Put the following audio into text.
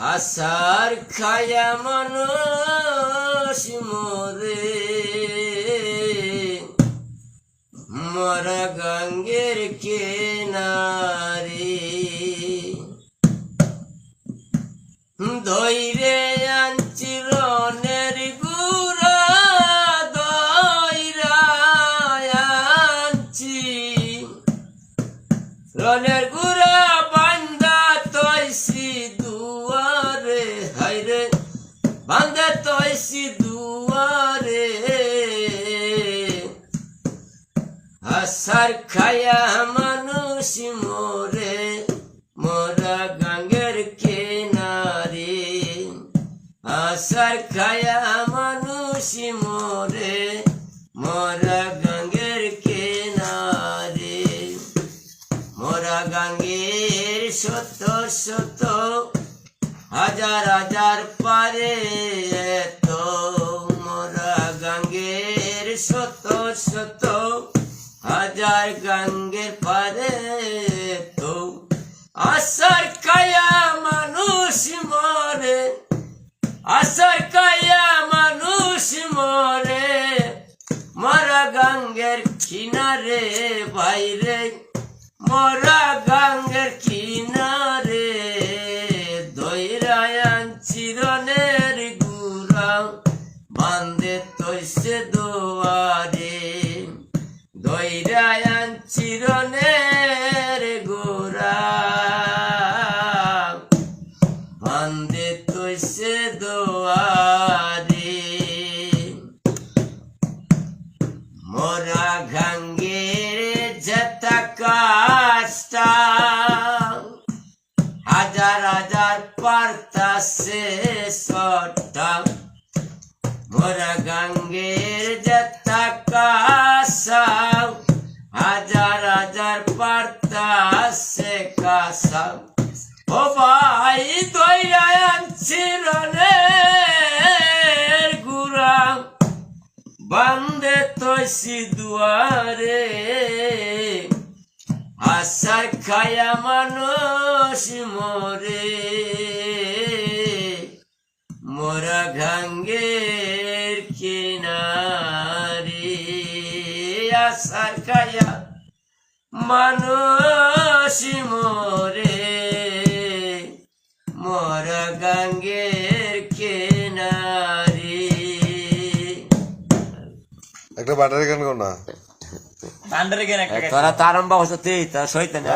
আসার খায়া মানুষ মরে মরা গঙ্গের কিনারে ধৈরে আনছি রনের গুড়া ধৈরা আনছি রনের গুড়া বান্দা তৈসি দুয়ারে হাইরে বান্দা তৈসি দুয়ারে আসার খায়া মানুষ মরে মোরা গঙ্গের কিনারে আসার খায়া মানুষ মরে মোরা গঙ্গের কিনারে মোরা গঙ্গের শত শত হাজার হাজার পারে তো মোরা গঙ্গের শত শত হাজার গঙ্গের পারে তো আসার খায়া মানুষ মরে আসার খায়া মানুষ মরে মরা গঙ্গের কিনারে বাইরে মরা গঙ্গের কিনারে দৈরায়ান চিরনের গুড়া বান্দে তৈসে দোয়ারে দৈরায়ান চিরনের গোড়া বান্দে তৈসে দোয়ারে মোরা গঙ্গের যেতা কাজটা হাজার হাজার পারতাছে সটা মোরা গঙ্গের যেতা কাসা হাজার হাজার পারতাছে কাসা ও ভাই দইরা আনছি রনের গুড়া বান্দে তৈসি দুয়ারে আসার খায়া মানুষ মরে মোরা গঙ্গের কিনারে আসার খায়া মানুষ মরে মোরা গঙ্গের কিনারে একটা বাটারি গান কর না বান্ডারে কেন একটা তোরা তারম্বা হচ্ছে তা সইতে না